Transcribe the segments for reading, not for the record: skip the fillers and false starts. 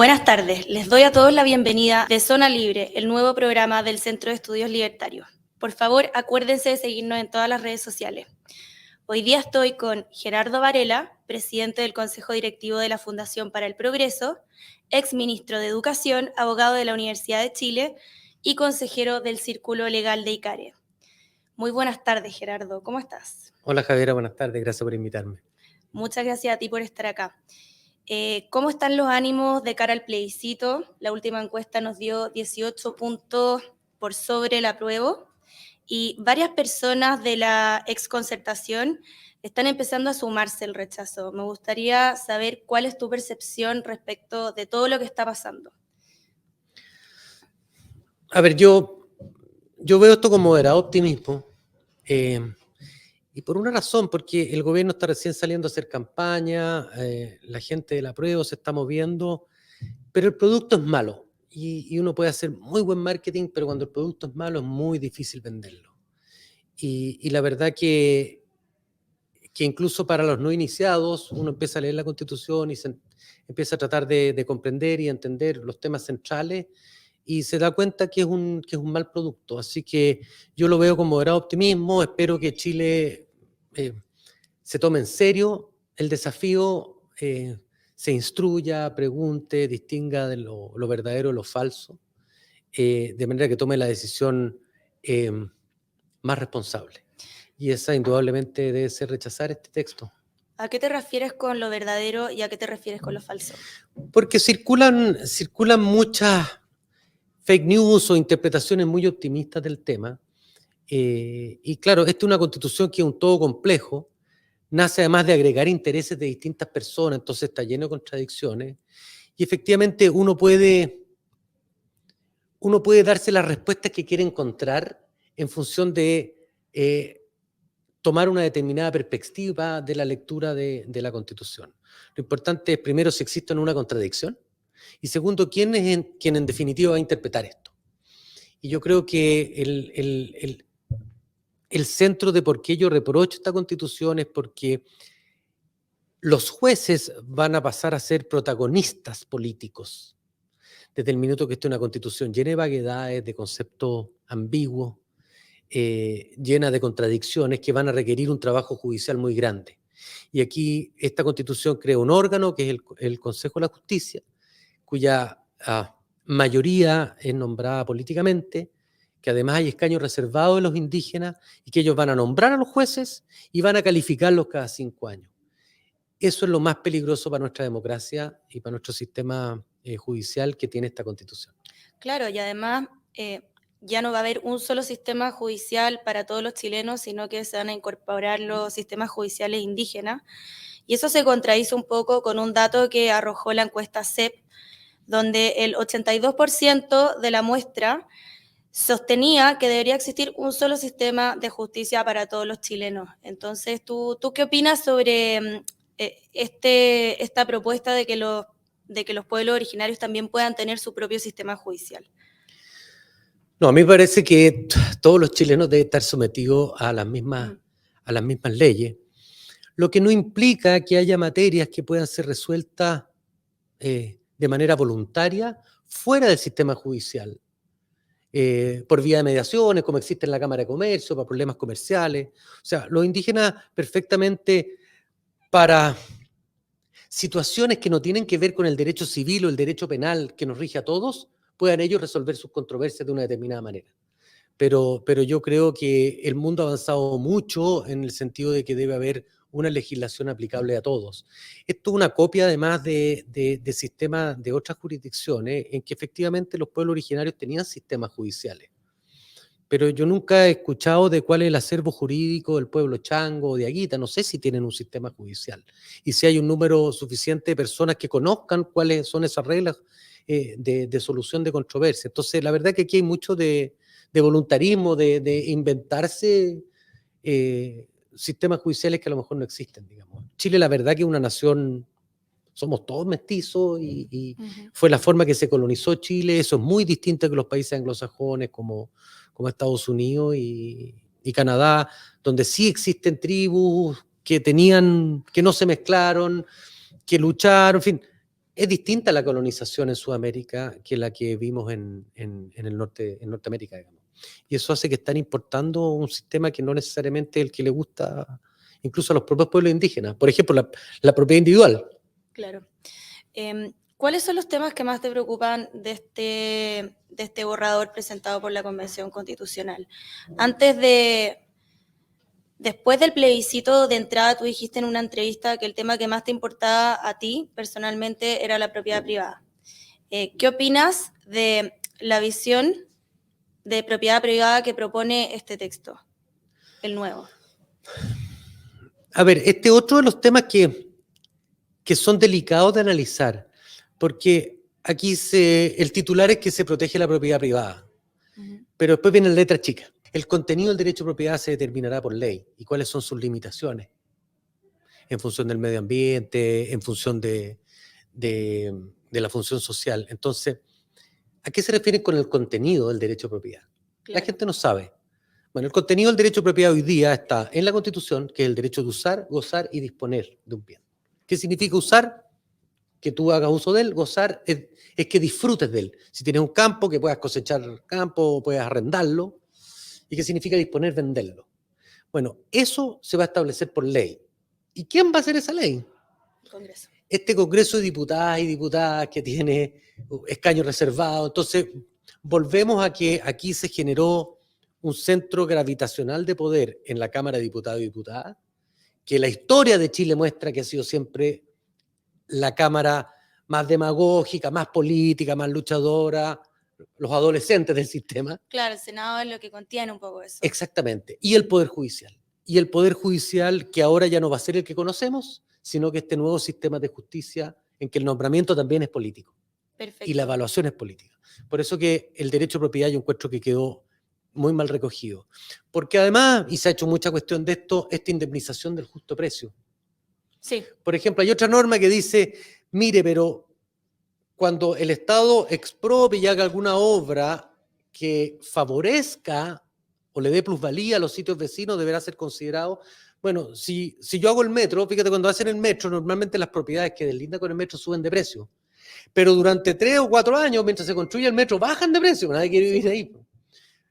Buenas tardes, les doy a todos la bienvenida de Zona Libre, el nuevo programa del Centro de Estudios Libertarios. Por favor, acuérdense de seguirnos en todas las redes sociales. Hoy día estoy con Gerardo Varela, presidente del Consejo Directivo de la Fundación para el Progreso, exministro de Educación, abogado de la Universidad de Chile y consejero del Círculo Legal de ICARE. Muy buenas tardes, Gerardo, ¿cómo estás? Hola Javiera, buenas tardes, gracias por invitarme. Muchas gracias a ti por estar acá. ¿Cómo están los ánimos de cara al plebiscito? La última encuesta nos dio 18 puntos por sobre el apruebo y varias personas de la exconcertación están empezando a sumarse el rechazo. Me gustaría saber cuál es tu percepción respecto de todo lo que está pasando. A ver, yo veo esto con moderado optimismo y por una razón, porque el gobierno está recién saliendo a hacer campaña, la gente del apruebo se está moviendo, pero el producto es malo y uno puede hacer muy buen marketing, pero cuando el producto es malo es muy difícil venderlo. Y la verdad que incluso para los no iniciados, uno empieza a leer la Constitución y empieza a tratar de comprender y entender los temas centrales y se da cuenta que es un mal producto. Así que yo lo veo con moderado optimismo, espero que Chile se tome en serio el desafío, se instruya, pregunte, distinga de lo verdadero de lo falso, de manera que tome la decisión más responsable. Y esa indudablemente debe ser rechazar este texto. ¿A qué te refieres con lo verdadero y a qué te refieres con lo falso? Porque circulan muchas fake news o interpretaciones muy optimistas del tema. Y claro, esta es una constitución que es un todo complejo, nace además de agregar intereses de distintas personas, entonces está lleno de contradicciones. Y efectivamente uno puede darse las respuestas que quiere encontrar en función de tomar una determinada perspectiva de la lectura de la Constitución. Lo importante es, primero, si existe una contradicción, y segundo, quién en definitiva va a interpretar esto. Y yo creo que el centro de por qué yo reprocho esta Constitución es porque los jueces van a pasar a ser protagonistas políticos desde el minuto que esté una Constitución llena de vaguedades, de conceptos ambiguos, llena de contradicciones que van a requerir un trabajo judicial muy grande. Y aquí esta Constitución crea un órgano que es el Consejo de la Justicia, cuya mayoría es nombrada políticamente, que además hay escaños reservados de los indígenas y que ellos van a nombrar a los jueces y van a calificarlos cada 5 años. Eso es lo más peligroso para nuestra democracia y para nuestro sistema judicial que tiene esta Constitución. Claro, y además ya no va a haber un solo sistema judicial para todos los chilenos, sino que se van a incorporar los sistemas judiciales indígenas. Y eso se contradice un poco con un dato que arrojó la encuesta CEP, donde el 82% de la muestra sostenía que debería existir un solo sistema de justicia para todos los chilenos. Entonces, ¿tú qué opinas sobre esta propuesta de que los pueblos originarios también puedan tener su propio sistema judicial? No, a mí me parece que todos los chilenos deben estar sometidos a las mismas leyes, lo que no implica que haya materias que puedan ser resueltas de manera voluntaria fuera del sistema judicial, por vía de mediaciones, como existe en la Cámara de Comercio, para problemas comerciales. O sea, los indígenas perfectamente para situaciones que no tienen que ver con el derecho civil o el derecho penal que nos rige a todos, puedan ellos resolver sus controversias de una determinada manera. Pero yo creo que el mundo ha avanzado mucho en el sentido de que debe haber una legislación aplicable a todos. Esto es una copia además de sistemas de otras jurisdicciones en que efectivamente los pueblos originarios tenían sistemas judiciales. Pero yo nunca he escuchado de cuál es el acervo jurídico del pueblo chango o de Aguita. No sé si tienen un sistema judicial y si hay un número suficiente de personas que conozcan cuáles son esas reglas de solución de controversia. Entonces, la verdad que aquí hay mucho de voluntarismo, de inventarse sistemas judiciales que a lo mejor no existen, digamos. Chile, la verdad que es una nación, somos todos mestizos y fue la forma que se colonizó Chile. Eso es muy distinto que los países anglosajones como Estados Unidos y Canadá, donde sí existen tribus que no se mezclaron, que lucharon, en fin. es distinta la colonización en Sudamérica que la que vimos en el norte, en Norteamérica, digamos. Y eso hace que están importando un sistema que no necesariamente es el que le gusta incluso a los propios pueblos indígenas. Por ejemplo, la propiedad individual. Claro. ¿Cuáles son los temas que más te preocupan de este borrador presentado por la Convención Constitucional? Después del plebiscito de entrada, tú dijiste en una entrevista que el tema que más te importaba a ti personalmente era la propiedad privada. ¿Qué opinas de la visión de propiedad privada que propone este texto, el nuevo? A ver, este otro de los temas que son delicados de analizar, porque aquí el titular es que se protege la propiedad privada, pero después viene la letra chica. El contenido del derecho de propiedad se determinará por ley y cuáles son sus limitaciones en función del medio ambiente, en función de la función social. Entonces, ¿a qué se refieren con el contenido del derecho de propiedad? Claro. La gente no sabe. Bueno, el contenido del derecho de propiedad hoy día está en la Constitución, que es el derecho de usar, gozar y disponer de un bien. ¿Qué significa usar? Que tú hagas uso de él. Gozar es que disfrutes de él. Si tienes un campo, que puedas cosechar campo, puedas arrendarlo. ¿Y qué significa disponer? Venderlo. Bueno, eso se va a establecer por ley. ¿Y quién va a hacer esa ley? El Congreso. Este Congreso de diputadas y diputadas que tiene escaños reservados. Entonces, volvemos a que aquí se generó un centro gravitacional de poder en la Cámara de Diputados y Diputadas, que la historia de Chile muestra que ha sido siempre la Cámara más demagógica, más política, más luchadora, los adolescentes del sistema. Claro, el Senado es lo que contiene un poco eso. Exactamente. Y el Poder Judicial. Y el Poder Judicial que ahora ya no va a ser el que conocemos, sino que este nuevo sistema de justicia en que el nombramiento también es político. Perfecto. Y la evaluación es política. Por eso que el derecho de propiedad yo encuentro que quedó muy mal recogido. Porque además, y se ha hecho mucha cuestión de esto, esta indemnización del justo precio. Sí. Por ejemplo, hay otra norma que dice, mire, pero cuando el Estado expropie y haga alguna obra que favorezca o le dé plusvalía a los sitios vecinos, deberá ser considerado. Bueno, si yo hago el metro, fíjate, cuando hacen el metro, normalmente las propiedades que deslindan con el metro suben de precio. Pero durante 3 o 4 años, mientras se construye el metro, bajan de precio, nadie quiere vivir ahí.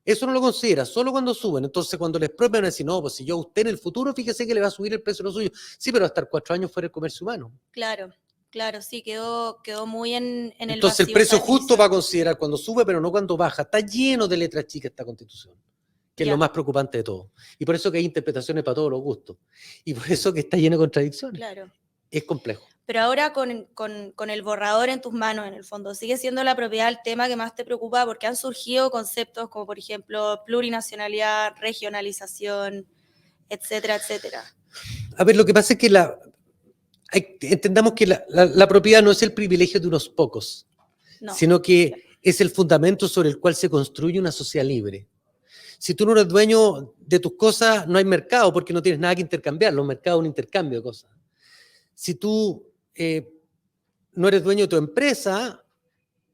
Eso no lo considera, solo cuando suben. Entonces, cuando les expropian, decir, no, pues si yo a usted en el futuro, fíjese que le va a subir el precio de lo suyo. Sí, pero va a estar 4 años fuera del comercio humano. Claro, sí, quedó muy en el Entonces, el precio justo va a considerar cuando sube, pero no cuando baja. Está lleno de letras chicas esta Constitución, que es lo más preocupante de todo. Y por eso que hay interpretaciones para todos los gustos. Y por eso que está lleno de contradicciones. Claro. Es complejo. Pero ahora con el borrador en tus manos, en el fondo, ¿sigue siendo la propiedad el tema que más te preocupa? Porque han surgido conceptos como, por ejemplo, plurinacionalidad, regionalización, etcétera, etcétera. A ver, lo que pasa es que entendamos que la propiedad no es el privilegio de unos pocos, no, sino que es el fundamento sobre el cual se construye una sociedad libre. Si tú no eres dueño de tus cosas, no hay mercado porque no tienes nada que intercambiar. Los mercados son un intercambio de cosas. Si tú no eres dueño de tu empresa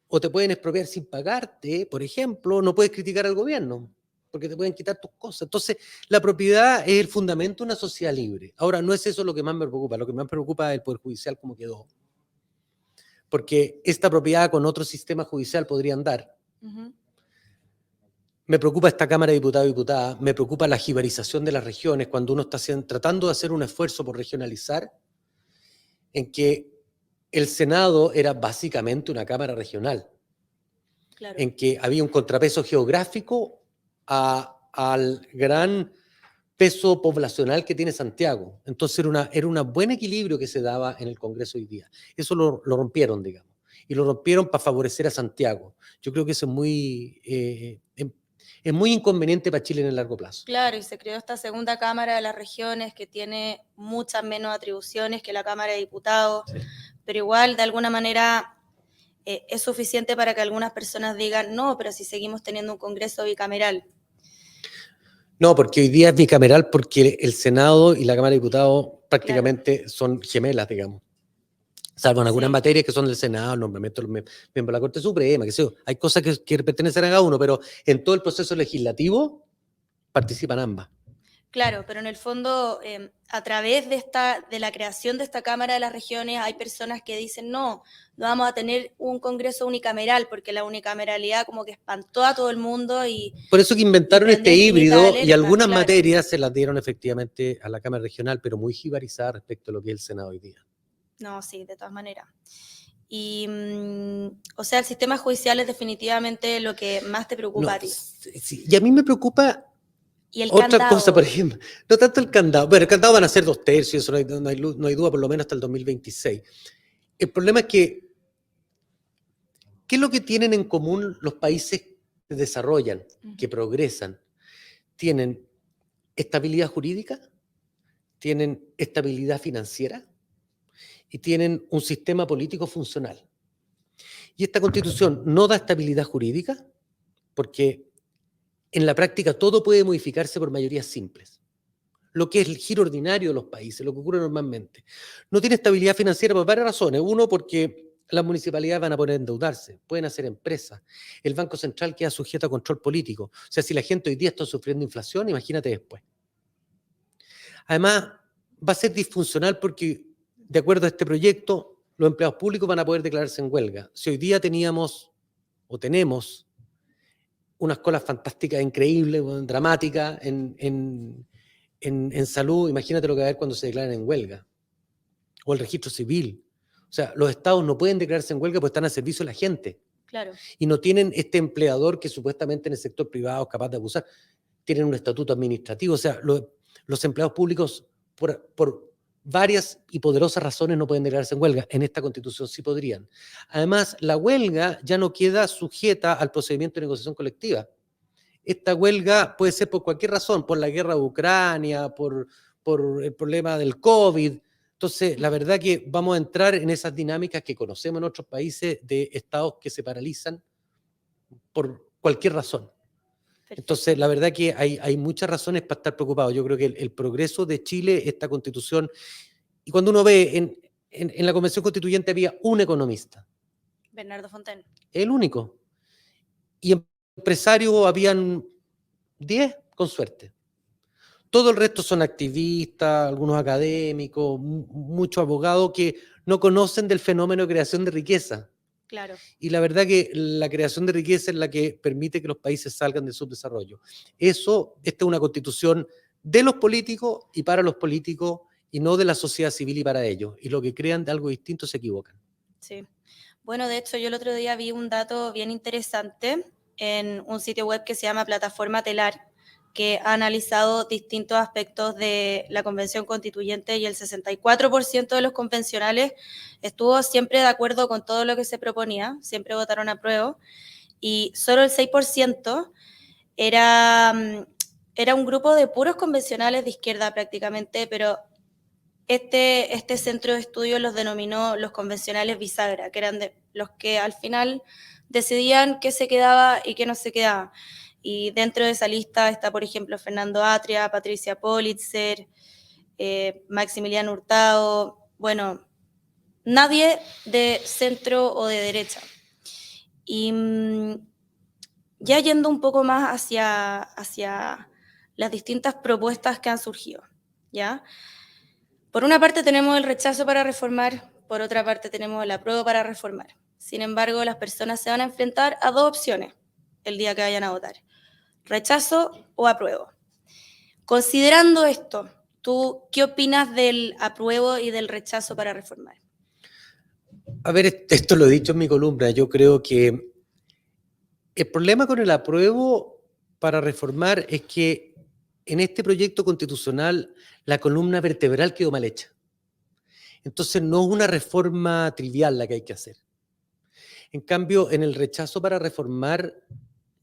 o te pueden expropiar sin pagarte, por ejemplo, no puedes criticar al gobierno porque te pueden quitar tus cosas. Entonces, la propiedad es el fundamento de una sociedad libre. Ahora, no es eso lo que más me preocupa. Lo que más me preocupa es el Poder Judicial como quedó. Porque esta propiedad con otro sistema judicial podría andar. Uh-huh. Me preocupa esta Cámara de Diputados y Diputadas, me preocupa la jibarización de las regiones cuando uno está tratando de hacer un esfuerzo por regionalizar, en que el Senado era básicamente una Cámara regional, claro, en que había un contrapeso geográfico al gran peso poblacional que tiene Santiago. Entonces era un buen equilibrio que se daba en el Congreso hoy día. Eso lo rompieron, digamos, y lo rompieron para favorecer a Santiago. Yo creo que eso es muy inconveniente para Chile en el largo plazo. Claro, y se creó esta segunda Cámara de las Regiones que tiene muchas menos atribuciones que la Cámara de Diputados, sí, pero igual, de alguna manera, es suficiente para que algunas personas digan, no, pero si seguimos teniendo un Congreso bicameral. No, porque hoy día es bicameral porque el Senado y la Cámara de Diputados prácticamente, claro, son gemelas, digamos. Salvo en algunas, sí, materias que son del Senado, el nombramiento del miembro de la Corte Suprema, que sé yo. Hay cosas que pertenecen a cada uno, pero en todo el proceso legislativo participan ambas. Claro, pero en el fondo, a través de la creación de esta Cámara de las Regiones, hay personas que dicen, no vamos a tener un Congreso unicameral, porque la unicameralidad como que espantó a todo el mundo Por eso que y inventaron prendió este infinitas híbrido y alertas, algunas claro. materias se las dieron efectivamente a la Cámara Regional, pero muy jibarizada respecto a lo que es el Senado hoy día. No, sí, de todas maneras. Y, o sea, el sistema judicial es definitivamente lo que más te preocupa No, a ti. sí, y a mí me preocupa Y el otra candado. cosa, por ejemplo, no tanto el candado. Bueno, el candado van a ser 2/3, eso no hay duda, por lo menos hasta el 2026. El problema es que, ¿qué es lo que tienen en común los países que desarrollan, que progresan? Tienen estabilidad jurídica, tienen estabilidad financiera y tienen un sistema político funcional. Y esta Constitución no da estabilidad jurídica porque en la práctica todo puede modificarse por mayorías simples, lo que es el giro ordinario de los países, lo que ocurre normalmente. No tiene estabilidad financiera por varias razones. Uno, porque las municipalidades van a poder endeudarse, pueden hacer empresas. El Banco Central queda sujeto a control político. O sea, si la gente hoy día está sufriendo inflación, imagínate después. Además, va a ser disfuncional porque, de acuerdo a este proyecto, los empleados públicos van a poder declararse en huelga. Si hoy día teníamos o tenemos unas colas fantásticas, increíbles, dramáticas en salud, imagínate lo que va a haber cuando se declaren en huelga. O el registro civil. O sea, los estados no pueden declararse en huelga porque están al servicio de la gente. Claro. Y no tienen este empleador que supuestamente en el sector privado es capaz de abusar. Tienen un estatuto administrativo. O sea, los empleados públicos, por varias y poderosas razones, no pueden declararse en huelga. En esta Constitución sí podrían. Además, la huelga ya no queda sujeta al procedimiento de negociación colectiva. Esta huelga puede ser por cualquier razón, por la guerra de Ucrania, por el problema del COVID. Entonces, la verdad que vamos a entrar en esas dinámicas que conocemos en otros países de estados que se paralizan por cualquier razón. Perfecto. Entonces, la verdad que hay muchas razones para estar preocupados. Yo creo que el progreso de Chile, esta Constitución, y cuando uno ve en la Convención Constituyente había un economista. Bernardo Fontaine. El único. Y empresarios habían 10, con suerte. Todo el resto son activistas, algunos académicos, muchos abogados que no conocen del fenómeno de creación de riqueza. Claro. Y la verdad que la creación de riqueza es la que permite que los países salgan del subdesarrollo. Esta es una constitución de los políticos y para los políticos y no de la sociedad civil y para ellos. Y lo que crean de algo distinto se equivocan. Sí. Bueno, de hecho, yo el otro día vi un dato bien interesante en un sitio web que se llama Plataforma Telar, que ha analizado distintos aspectos de la Convención Constituyente y el 64% de los convencionales estuvo siempre de acuerdo con todo lo que se proponía, siempre votaron a prueba, y solo el 6% era un grupo de puros convencionales de izquierda prácticamente, pero este centro de estudio los denominó los convencionales bisagra, que eran los que al final decidían qué se quedaba y qué no se quedaba. Y dentro de esa lista está, por ejemplo, Fernando Atria, Patricia Politzer, Maximiliano Hurtado, bueno, nadie de centro o de derecha. Y ya yendo un poco más hacia las distintas propuestas que han surgido, ¿ya? Por una parte tenemos el rechazo para reformar, por otra parte tenemos el apruebo para reformar. Sin embargo, las personas se van a enfrentar a dos opciones el día que vayan a votar: rechazo o apruebo. Considerando esto, ¿tú qué opinas del apruebo y del rechazo para reformar? A ver, esto lo he dicho en mi columna. Yo creo que el problema con el apruebo para reformar es que en este proyecto constitucional la columna vertebral quedó mal hecha. Entonces no es una reforma trivial la que hay que hacer. En cambio, en el rechazo para reformar,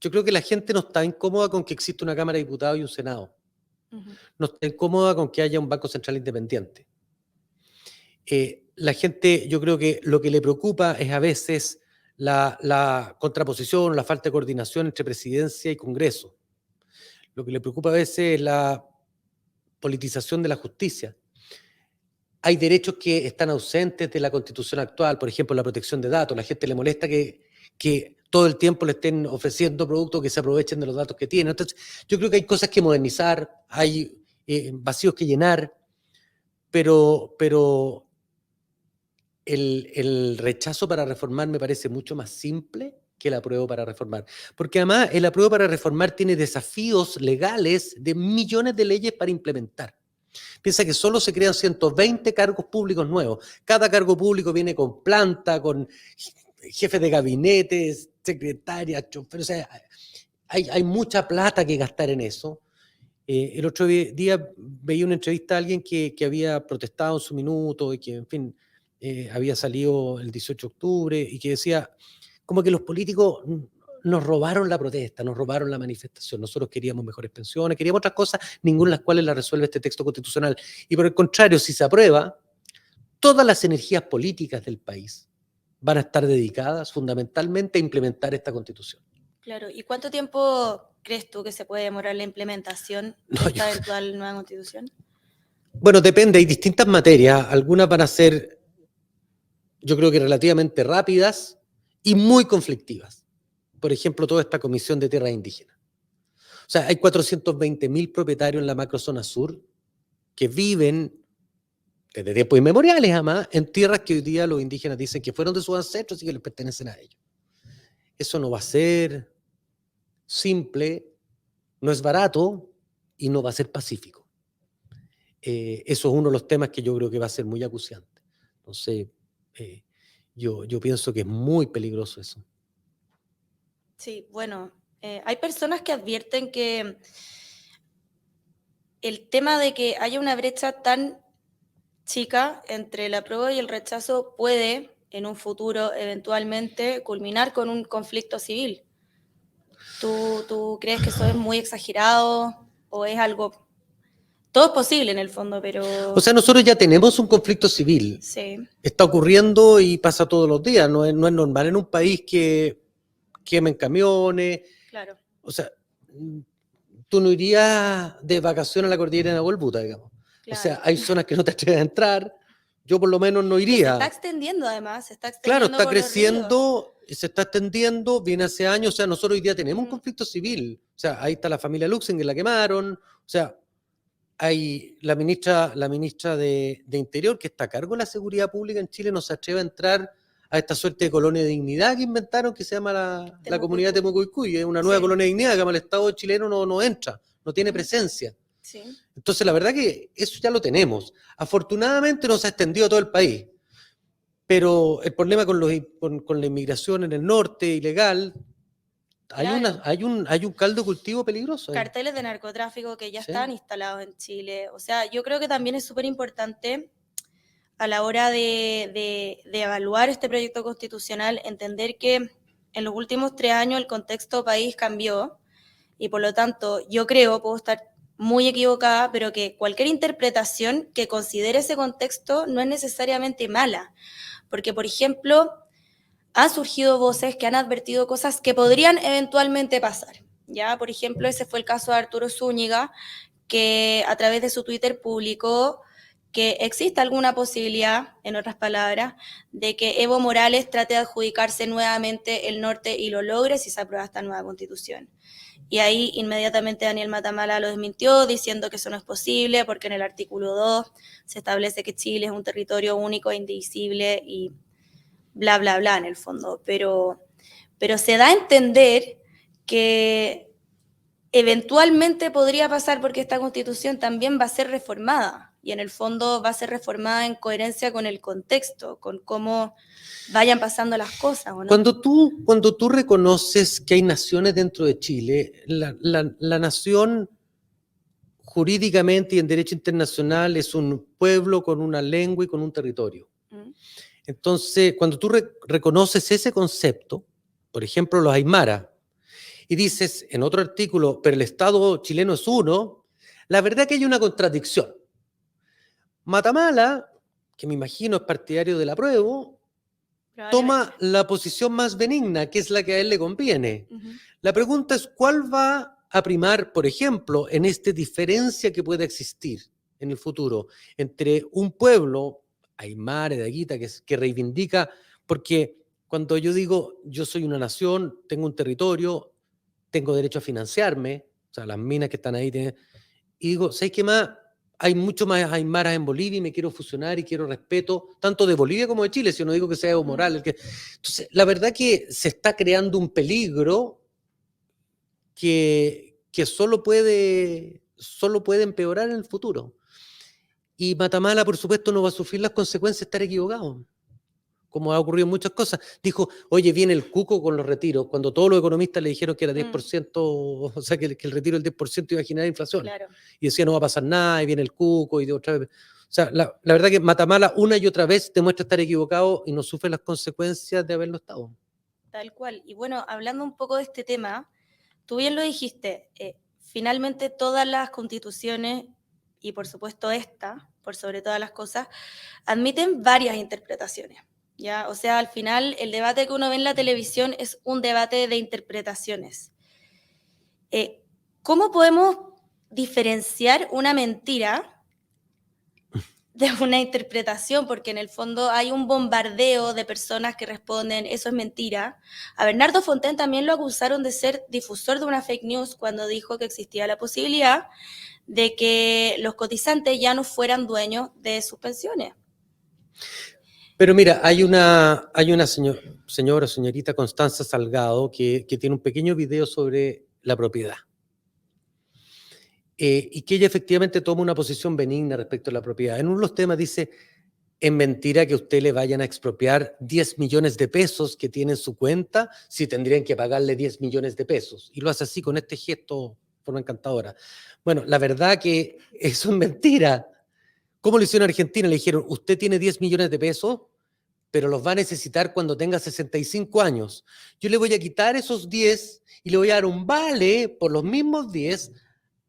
yo creo que la gente no está incómoda con que exista una Cámara de Diputados y un Senado. No está incómoda con que haya un Banco Central independiente. La gente, yo creo que lo que le preocupa es a veces la contraposición, la falta de coordinación entre presidencia y Congreso. Lo que le preocupa a veces es la politización de la justicia. Hay derechos que están ausentes de la Constitución actual, por ejemplo, la protección de datos. La gente le molesta que todo el tiempo le estén ofreciendo productos que se aprovechen de los datos que tienen. Entonces, yo creo que hay cosas que modernizar, hay vacíos que llenar, pero el rechazo para reformar me parece mucho más simple que el apruebo para reformar. Porque además el apruebo para reformar tiene desafíos legales de millones de leyes para implementar. Piensa que solo se crean 120 cargos públicos nuevos. Cada cargo público viene con planta, con jefes de gabinete, secretarias, choferes. O sea, hay mucha plata que gastar en eso. El otro día veía una entrevista a alguien que había protestado en su minuto y que, en fin, había salido el 18 de octubre y que decía, como que los políticos nos robaron la protesta, nos robaron la manifestación. Nosotros queríamos mejores pensiones, queríamos otras cosas, ninguna de las cuales la resuelve este texto constitucional. Y por el contrario, si se aprueba, todas las energías políticas del país van a estar dedicadas fundamentalmente a implementar esta constitución. Claro, ¿y cuánto tiempo crees tú que se puede demorar la implementación de esta eventual nueva constitución? Bueno, depende, hay distintas materias, algunas van a ser, yo creo que relativamente rápidas y muy conflictivas. Por ejemplo, toda esta comisión de tierras indígenas. O sea, hay 420.000 propietarios en la macrozona sur que viven desde tiempos inmemoriales, además, en tierras que hoy día los indígenas dicen que fueron de sus ancestros y que les pertenecen a ellos. Eso no va a ser simple, no es barato y no va a ser pacífico. Eso es uno de los temas que yo creo que va a ser muy acuciante. Entonces, yo pienso que es muy peligroso eso. Sí, bueno, hay personas que advierten que el tema de que haya una brecha tan chica entre el apruebo y el rechazo puede, en un futuro, eventualmente culminar con un conflicto civil. ¿Tú crees que eso es muy exagerado o es algo... Todo es posible en el fondo, pero... O sea, nosotros ya tenemos un conflicto civil. Sí. Está ocurriendo y pasa todos los días. No es normal en un país que quemen camiones. Claro. O sea, tú no irías de vacaciones a la cordillera de Nahuelbuta, digamos. Claro. O sea, hay zonas que no te atreves a entrar. Yo por lo menos no iría. Se está extendiendo además, se está extendiendo. Claro, está creciendo, se está extendiendo, viene hace años. O sea, nosotros hoy día tenemos un conflicto civil. O sea, ahí está la familia Luxemburg, la quemaron. O sea, hay la ministra de Interior, que está a cargo de la seguridad pública en Chile, no se atreve a entrar a esta suerte de colonia de dignidad que inventaron, que se llama la comunidad de Temucuicui. Es una nueva colonia de dignidad que el Estado chileno no entra, no tiene presencia. Sí. Entonces, la verdad que eso ya lo tenemos. Afortunadamente no se ha extendido a todo el país, pero el problema con la inmigración en el norte ilegal, claro. hay un caldo de cultivo peligroso. Carteles de narcotráfico que ya están instalados en Chile. O sea, yo creo que también es súper importante a la hora de evaluar este proyecto constitucional, entender que en los últimos 3 años el contexto país cambió y por lo tanto yo creo, puedo estar muy equivocada, pero que cualquier interpretación que considere ese contexto no es necesariamente mala. Porque, por ejemplo, han surgido voces que han advertido cosas que podrían eventualmente pasar. Ya, por ejemplo, ese fue el caso de Arturo Zúñiga, que a través de su Twitter publicó que existe alguna posibilidad, en otras palabras, de que Evo Morales trate de adjudicarse nuevamente el norte y lo logre si se aprueba esta nueva constitución. Y ahí inmediatamente Daniel Matamala lo desmintió, diciendo que eso no es posible, porque en el artículo 2 se establece que Chile es un territorio único e indivisible y bla, bla, bla, en el fondo. Pero se da a entender que eventualmente podría pasar porque esta constitución también va a ser reformada y en el fondo va a ser reformada en coherencia con el contexto, con cómo vayan pasando las cosas, ¿o no? Cuando tú reconoces que hay naciones dentro de Chile, la nación jurídicamente y en derecho internacional es un pueblo con una lengua y con un territorio. Entonces, cuando tú reconoces ese concepto, por ejemplo, los Aymara, y dices en otro artículo, pero el Estado chileno es uno, la verdad que hay una contradicción. Matamala, que me imagino es partidario del apruebo, toma la posición más benigna, que es la que a él le conviene. La pregunta es, ¿cuál va a primar, por ejemplo, en esta diferencia que pueda existir en el futuro entre un pueblo, Aymara, de Aguita, que reivindica, porque cuando yo digo, yo soy una nación, tengo un territorio, tengo derecho a financiarme, o sea, las minas que están ahí, y digo, ¿sabes qué más? hay mucho más aymaras en Bolivia y me quiero fusionar y quiero respeto, tanto de Bolivia como de Chile, si no digo que sea Evo Morales. Entonces, la verdad que se está creando un peligro que solo puede empeorar en el futuro. Y Matamala, por supuesto, no va a sufrir las consecuencias de estar equivocado, como ha ocurrido en muchas cosas. Dijo, oye, viene el cuco con los retiros, cuando todos los economistas le dijeron que era 10%, o sea, que el retiro del 10% iba a generar inflación. Claro. Y decía, no va a pasar nada, y viene el cuco, y de otra vez. O sea, la verdad que Matamala una y otra vez demuestra estar equivocado y no sufre las consecuencias de haberlo estado. Tal cual. Y bueno, hablando un poco de este tema, tú bien lo dijiste, finalmente todas las constituciones, y por supuesto esta, por sobre todas las cosas, admiten varias interpretaciones. ¿Ya? O sea, al final el debate que uno ve en la televisión es un debate de interpretaciones. ¿Cómo podemos diferenciar una mentira de una interpretación? Porque en el fondo hay un bombardeo de personas que responden, eso es mentira. A Bernardo Fontaine también lo acusaron de ser difusor de una fake news cuando dijo que existía la posibilidad de que los cotizantes ya no fueran dueños de sus pensiones. Pero mira, hay una señora, señorita Constanza Salgado, que tiene un pequeño video sobre la propiedad. Y que ella efectivamente toma una posición benigna respecto a la propiedad. En uno de los temas dice, es mentira que a usted le vayan a expropiar 10 millones de pesos que tiene en su cuenta si tendrían que pagarle 10 millones de pesos. Y lo hace así con este gesto, forma encantadora. Bueno, la verdad que eso es mentira. ¿Cómo lo hicieron en Argentina? Le dijeron, usted tiene 10 millones de pesos, pero los va a necesitar cuando tenga 65 años. Yo le voy a quitar esos 10 y le voy a dar un vale por los mismos 10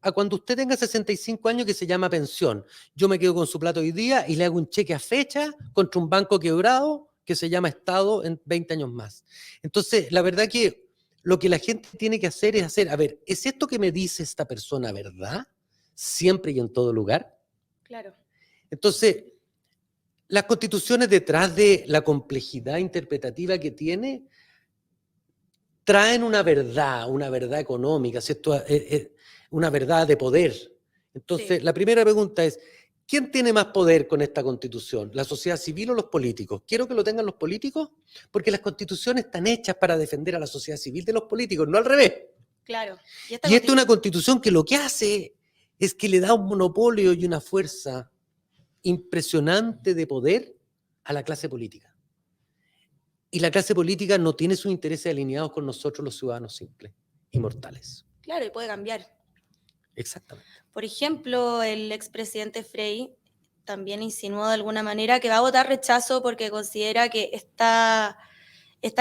a cuando usted tenga 65 años, que se llama pensión. Yo me quedo con su plata hoy día y le hago un cheque a fecha contra un banco quebrado que se llama Estado en 20 años más. Entonces, la verdad que lo que la gente tiene que hacer es a ver, ¿es esto que me dice esta persona verdad? Siempre y en todo lugar. Claro. Entonces, las constituciones, detrás de la complejidad interpretativa que tiene, traen una verdad económica, ¿cierto? Una verdad de poder. Entonces, Sí. la primera pregunta es, ¿quién tiene más poder con esta constitución? ¿La sociedad civil o los políticos? ¿Quiero que lo tengan los políticos? Porque las constituciones están hechas para defender a la sociedad civil de los políticos, no al revés. Claro. Y esta es una constitución que lo que hace es que le da un monopolio y una fuerza impresionante de poder a la clase política. Y la clase política no tiene sus intereses alineados con nosotros los ciudadanos simples y mortales. Claro, y puede cambiar. Exactamente. Por ejemplo, el expresidente Frei también insinuó de alguna manera que va a votar rechazo porque considera que esta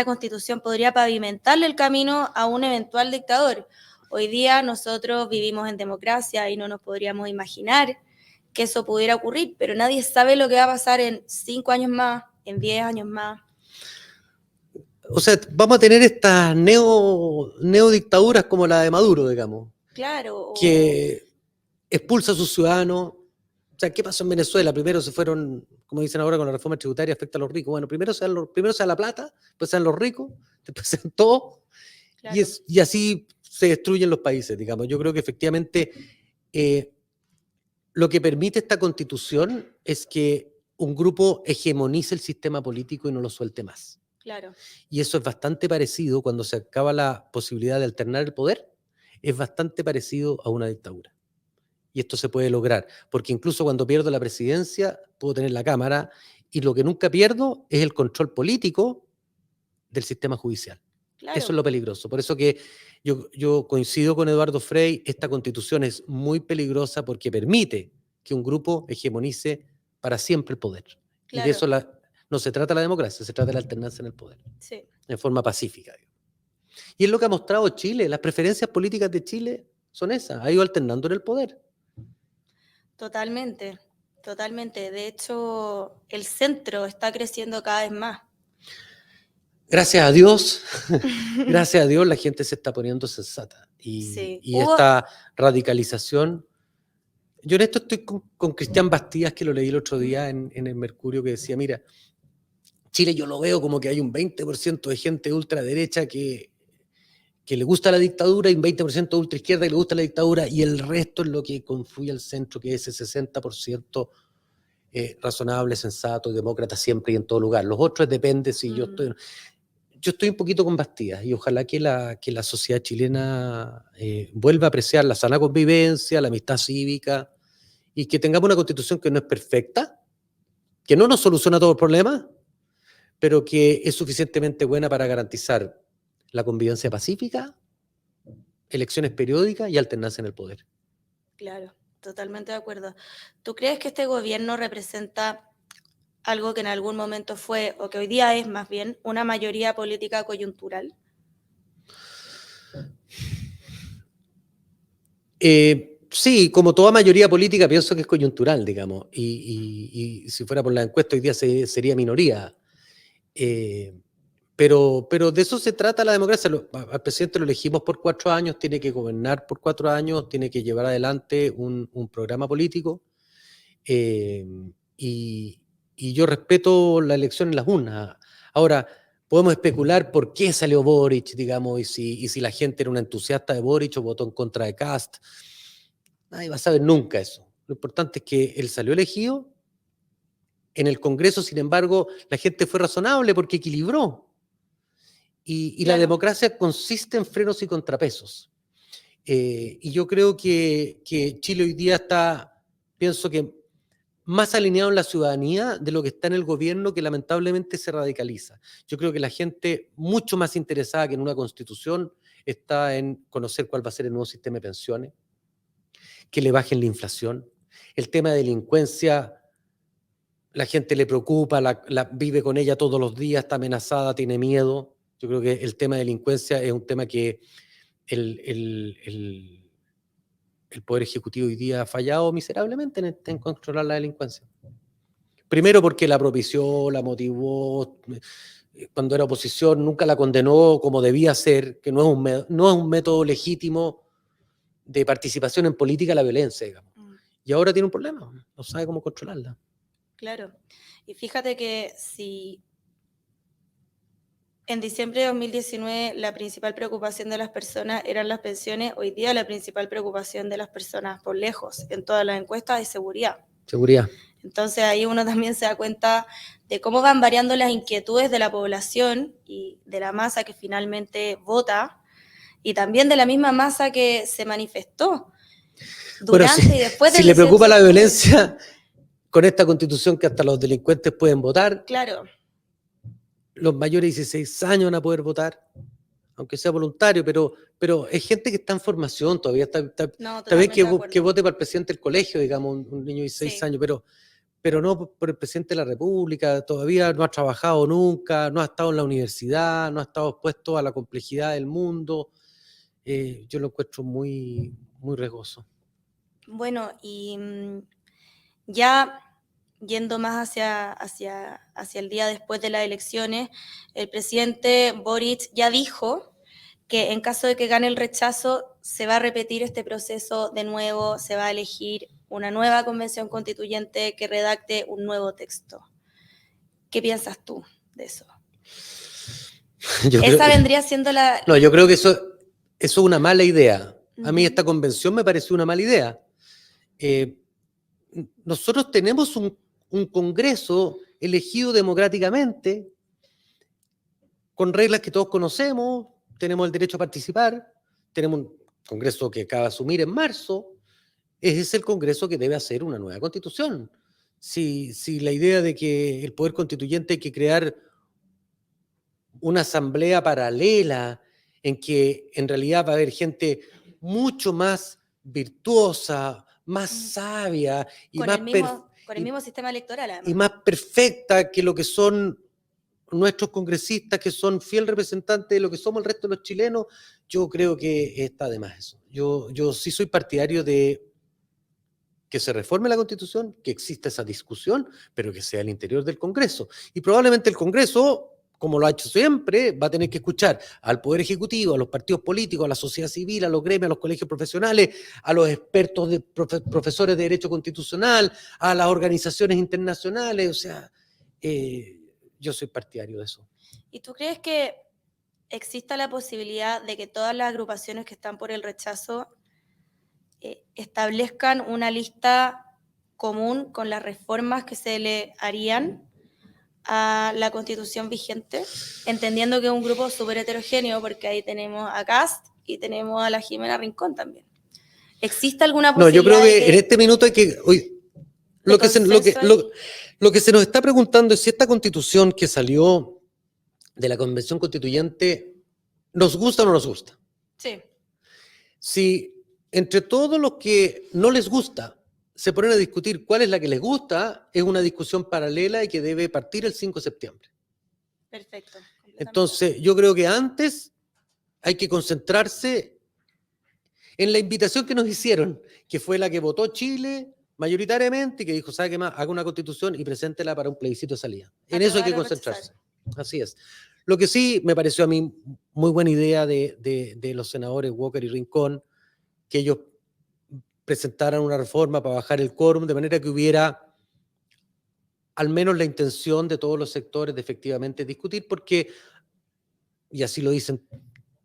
constitución podría pavimentarle el camino a un eventual dictador. Hoy día nosotros vivimos en democracia y no nos podríamos imaginar que eso pudiera ocurrir, pero nadie sabe lo que va a pasar en 5 años más, en 10 años más. O sea, vamos a tener estas neodictaduras como la de Maduro, digamos. Claro. Que expulsa a sus ciudadanos. O sea, ¿qué pasó en Venezuela? Primero se fueron, como dicen ahora con la reforma tributaria, afecta a los ricos. Bueno, primero se da la plata, después se dan los ricos, después se dan todo. Claro. Y así se destruyen los países, digamos. Yo creo que efectivamente lo que permite esta constitución es que un grupo hegemonice el sistema político y no lo suelte más. Claro. Y eso es bastante parecido, cuando se acaba la posibilidad de alternar el poder, es bastante parecido a una dictadura. Y esto se puede lograr, porque incluso cuando pierdo la presidencia, puedo tener la Cámara, y lo que nunca pierdo es el control político del sistema judicial. Claro. Eso es lo peligroso. Por eso que yo coincido con Eduardo Frei, esta constitución es muy peligrosa porque permite que un grupo hegemonice para siempre el poder. Claro. Y de eso no se trata la democracia, se trata de la alternancia en el poder. Sí. En forma pacífica. Y es lo que ha mostrado Chile. Las preferencias políticas de Chile son esas. Ha ido alternando en el poder. Totalmente, totalmente. De hecho, el centro está creciendo cada vez más. Gracias a Dios, gracias a Dios la gente se está poniendo sensata. Y esta radicalización... Yo en esto estoy con Cristian Bastías, que lo leí el otro día en el Mercurio, que decía, mira, Chile yo lo veo como que hay un 20% de gente ultraderecha que que le gusta la dictadura y un 20% de ultraizquierda que le gusta la dictadura, y el resto es lo que confluye al centro, que es ese 60% razonable, sensato y demócrata siempre y en todo lugar. Los otros depende si yo estoy un poquito con Bastidas, y ojalá que la sociedad chilena vuelva a apreciar la sana convivencia, la amistad cívica, y que tengamos una constitución que no es perfecta, que no nos soluciona todos los problemas, pero que es suficientemente buena para garantizar la convivencia pacífica, elecciones periódicas y alternancia en el poder. Claro, totalmente de acuerdo. ¿Tú crees que este gobierno representa algo que en algún momento fue, o que hoy día es más bien, una mayoría política coyuntural? Sí, como toda mayoría política pienso que es coyuntural, digamos, y si fuera por la encuesta hoy día sería minoría. Pero de eso se trata la democracia. Al presidente lo elegimos por 4 años, tiene que gobernar por 4 años, tiene que llevar adelante un programa político, y yo respeto la elección en las urnas. Ahora, podemos especular por qué salió Boric, digamos, y si la gente era una entusiasta de Boric o votó en contra de Kast. Nadie va a saber nunca eso. Lo importante es que él salió elegido. En el Congreso, sin embargo, la gente fue razonable porque equilibró. Y la Claro, democracia consiste en frenos y contrapesos. Y yo creo que Chile hoy día está, pienso que, más alineado en la ciudadanía de lo que está en el gobierno, que lamentablemente se radicaliza. Yo creo que la gente, mucho más interesada que en una constitución, está en conocer cuál va a ser el nuevo sistema de pensiones, que le bajen la inflación. El tema de delincuencia, la gente le preocupa, vive con ella todos los días, está amenazada, tiene miedo. Yo creo que el tema de delincuencia es un tema que el Poder Ejecutivo hoy día ha fallado miserablemente en controlar la delincuencia. Primero porque la propició, la motivó, cuando era oposición nunca la condenó como debía ser, que no es un método legítimo de participación en política la violencia, digamos. Y ahora tiene un problema, no sabe cómo controlarla. claro. Y fíjate que si en diciembre de 2019 la principal preocupación de las personas eran las pensiones, hoy día la principal preocupación de las personas, por lejos, en todas las encuestas, es seguridad. Seguridad. Entonces ahí uno también se da cuenta de cómo van variando las inquietudes de la población y de la masa que finalmente vota, y también de la misma masa que se manifestó durante Bueno, y después si del le 18 preocupa de la octubre. violencia, con esta constitución que hasta los delincuentes pueden votar, Claro, los mayores de 16 años van a poder votar, aunque sea voluntario, pero es gente que está en formación todavía, no, está bien totalmente de que acuerdo. vote para el presidente del colegio, digamos, un niño de 16 Sí. años, pero no por el presidente de la República, todavía no ha trabajado nunca, no ha estado en la universidad, no ha estado expuesto a la complejidad del mundo. Yo lo encuentro muy, muy riesgoso. Bueno, y ya yendo más hacia el día después de las elecciones, el presidente Boric ya dijo que en caso de que gane el rechazo, se va a repetir este proceso de nuevo, se va a elegir una nueva convención constituyente que redacte un nuevo texto. ¿Qué piensas tú de eso? Esa vendría siendo la... No, yo creo que eso es una mala idea. A mí Ujú. esta convención me pareció una mala idea. Nosotros tenemos un Congreso elegido democráticamente, con reglas que todos conocemos, tenemos el derecho a participar, tenemos un Congreso que acaba de asumir en marzo. Ese es el Congreso que debe hacer una nueva constitución. Si la idea de que el Poder Constituyente hay que crear una asamblea paralela en que en realidad va a haber gente mucho más virtuosa, más sabia y Con más, el mismo sistema electoral, y además. más perfecta que lo que son nuestros congresistas, que son fiel representantes de lo que somos el resto de los chilenos, yo creo que está de más eso. Yo sí soy partidario de que se reforme la Constitución, que exista esa discusión, pero que sea al interior del Congreso. Y probablemente el Congreso, como lo ha hecho siempre, va a tener que escuchar al Poder Ejecutivo, a los partidos políticos, a la sociedad civil, a los gremios, a los colegios profesionales, a los expertos, profesores de Derecho Constitucional, a las organizaciones internacionales. O sea, yo soy partidario de eso. ¿Y tú crees que exista la posibilidad de que todas las agrupaciones que están por el rechazo establezcan una lista común con las reformas que se le harían a la Constitución vigente, entendiendo que es un grupo súper heterogéneo, porque ahí tenemos a Kast y tenemos a la Jimena Rincón también. ¿Existe alguna No, yo posibilidad creo que en este minuto hay que... Lo que se nos está preguntando es si esta Constitución que salió de la Convención Constituyente nos gusta o no nos gusta. Sí. Si entre todos los que no les gusta se ponen a discutir cuál es la que les gusta, es una discusión paralela y que debe partir el 5 de septiembre. Perfecto. Entonces, yo creo que antes hay que concentrarse en la invitación que nos hicieron, que fue la que votó Chile mayoritariamente y que dijo, ¿sabe qué más? Haga una constitución y preséntela para un plebiscito de salida. En eso hay que concentrarse. Así es. Lo que sí me pareció a mí muy buena idea de los senadores Walker y Rincón, que ellos presentaran una reforma para bajar el quórum, de manera que hubiera al menos la intención de todos los sectores de efectivamente discutir, porque, y así lo dicen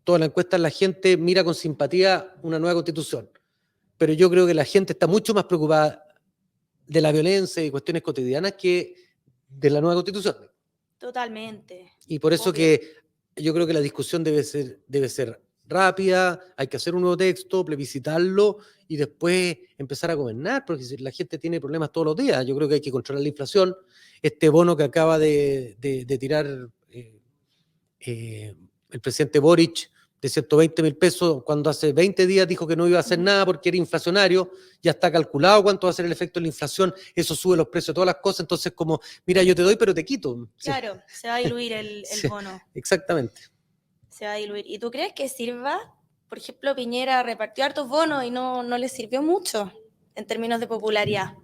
todas las encuestas, la gente mira con simpatía una nueva constitución, pero yo creo que la gente está mucho más preocupada de la violencia y cuestiones cotidianas que de la nueva constitución. Totalmente. Y por eso que yo creo que la discusión debe ser rápida, hay que hacer un nuevo texto, plebiscitarlo y después empezar a gobernar, porque si la gente tiene problemas todos los días, yo creo que hay que controlar la inflación. Este bono que acaba de tirar el presidente Boric de 120.000 pesos, cuando hace 20 días dijo que no iba a hacer nada porque era inflacionario, ya está calculado cuánto va a ser el efecto de la inflación, eso sube los precios de todas las cosas, entonces como, mira, yo te doy pero te quito. Claro, sí. Se va a diluir el Sí, bono. exactamente. Se va a diluir. ¿Y tú crees que sirva? Por ejemplo, Piñera repartió hartos bonos y no le sirvió mucho en términos de popularidad.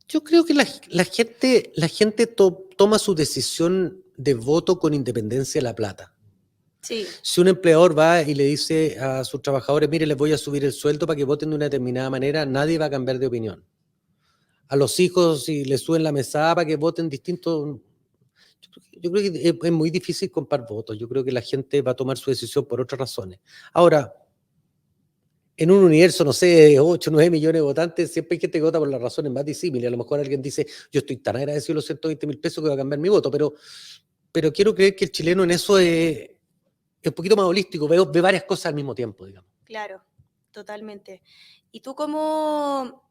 Yo creo que la gente toma su decisión de voto con independencia de la plata. Sí. Si un empleador va y le dice a sus trabajadores, mire, les voy a subir el sueldo para que voten de una determinada manera, nadie va a cambiar de opinión. A los hijos, si les suben la mesada para que voten distintos, yo creo que es muy difícil comprar votos. Yo creo que la gente va a tomar su decisión por otras razones. Ahora, en un universo, no sé, de 8, 9 millones de votantes, siempre hay gente que vota por las razones más disímiles. A lo mejor alguien dice, yo estoy tan agradecido de los 120.000 pesos que va a cambiar mi voto, pero quiero creer que el chileno en eso es un poquito más holístico, ve varias cosas al mismo tiempo, digamos. Claro, totalmente. ¿Y tú cómo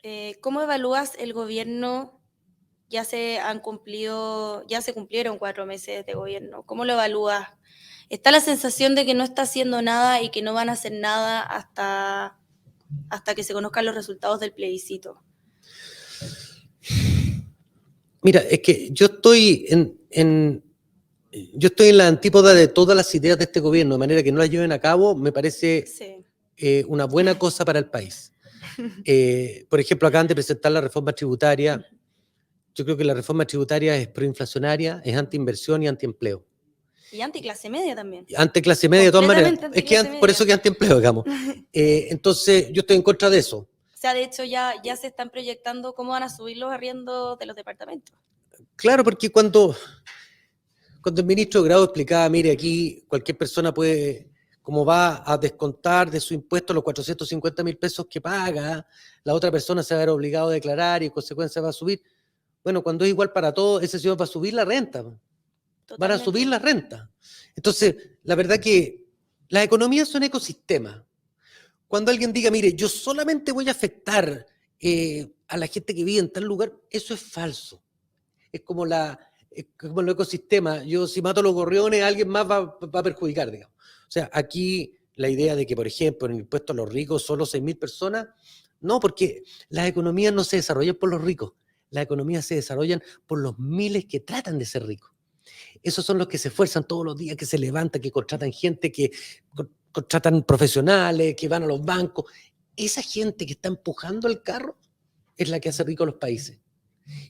evalúas el gobierno? Ya se cumplieron 4 meses de gobierno. ¿Cómo lo evalúas? ¿Está la sensación de que no está haciendo nada y que no van a hacer nada hasta que se conozcan los resultados del plebiscito? Mira, es que yo estoy en la antípoda de todas las ideas de este gobierno, de manera que no las lleven a cabo, me parece una buena cosa para el país. Por ejemplo, acaban de presentar la reforma tributaria. Yo creo que la reforma tributaria es proinflacionaria, es antiinversión y antiempleo. Y anticlase media también. Anticlase media, de todas maneras. Es que por eso que antiempleo, digamos. Entonces, yo estoy en contra de eso. O sea, de hecho, ya se están proyectando cómo van a subir los arriendos de los departamentos. Claro, porque cuando el ministro Grau explicaba, mire, aquí cualquier persona puede, como va a descontar de su impuesto los 450.000 pesos que paga, la otra persona se va a ver obligado a declarar y en consecuencia va a subir. Bueno, cuando es igual para todos, ese señor va a subir la renta. Totalmente. Van a subir la renta. Entonces, la verdad que las economías son ecosistemas. Cuando alguien diga, mire, yo solamente voy a afectar a la gente que vive en tal lugar, eso es falso. Es como el ecosistema. Yo si mato a los gorriones, alguien más va a perjudicar, digamos. O sea, aquí la idea de que, por ejemplo, en el impuesto a los ricos solo 6.000 personas, no, porque las economías no se desarrollan por los ricos. Las economías se desarrollan por los miles que tratan de ser ricos. Esos son los que se esfuerzan todos los días, que se levantan, que contratan gente, que contratan profesionales, que van a los bancos. Esa gente que está empujando el carro es la que hace rico a los países.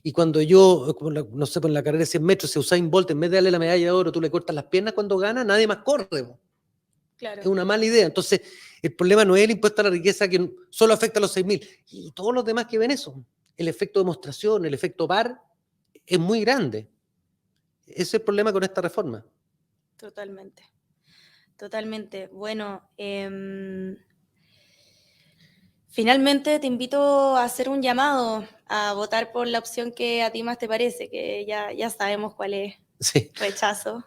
Y cuando yo, no sé, por la carrera de 100 metros, si Usain Bolt, en vez de darle la medalla de oro, tú le cortas las piernas cuando gana, nadie más corre. Claro. Es una mala idea. Entonces, el problema no es el impuesto a la riqueza que solo afecta a los 6.000. Y todos los demás que ven eso. El efecto demostración, el efecto par, es muy grande. Ese es el problema con esta reforma. Totalmente. Totalmente. Bueno, finalmente te invito a hacer un llamado a votar por la opción que a ti más te parece, que ya sabemos cuál es. Sí. Rechazo.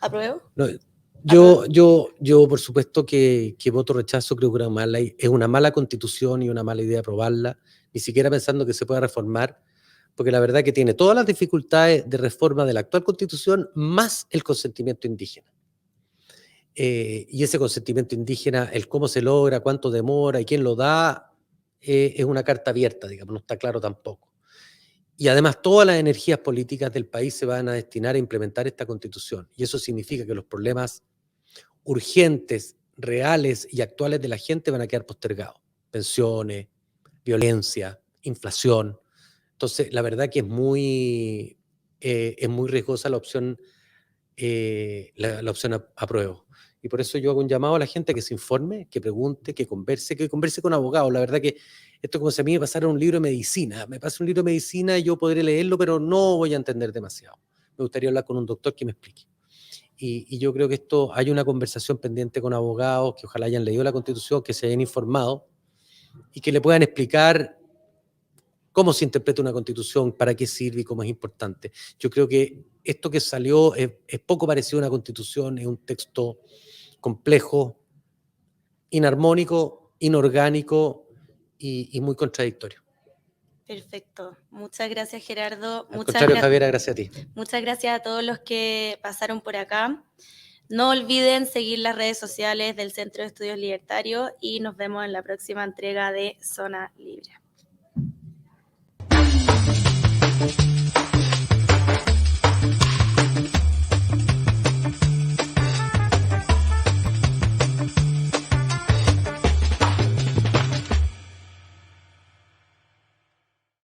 ¿Apruebo? No, yo por supuesto que voto rechazo. Creo que es una mala constitución y una mala idea aprobarla, ni siquiera pensando que se pueda reformar, porque la verdad que tiene todas las dificultades de reforma de la actual constitución, más el consentimiento indígena. Y ese consentimiento indígena, el cómo se logra, cuánto demora y quién lo da, es una carta abierta, digamos, no está claro tampoco. Y además todas las energías políticas del país se van a destinar a implementar esta constitución. Y eso significa que los problemas urgentes, reales y actuales de la gente van a quedar postergados. Pensiones, violencia, inflación. Entonces, la verdad que es muy riesgosa la opción, la opción apruebo. Y por eso yo hago un llamado a la gente que se informe, que pregunte, que converse con abogados. La verdad que esto es como si a mí me pasara un libro de medicina. Me pasa un libro de medicina y yo podré leerlo, pero no voy a entender demasiado. Me gustaría hablar con un doctor que me explique. Y yo creo que hay una conversación pendiente con abogados que ojalá hayan leído la Constitución, que se hayan informado y que le puedan explicar cómo se interpreta una Constitución, para qué sirve y cómo es importante. Yo creo que esto que salió es poco parecido a una Constitución, es un texto complejo, inarmónico, inorgánico y muy contradictorio. Perfecto. Muchas gracias, Gerardo. Al contrario, Javiera, gracias a ti. Muchas gracias a todos los que pasaron por acá. No olviden seguir las redes sociales del Centro de Estudios Libertarios y nos vemos en la próxima entrega de Zona Libre.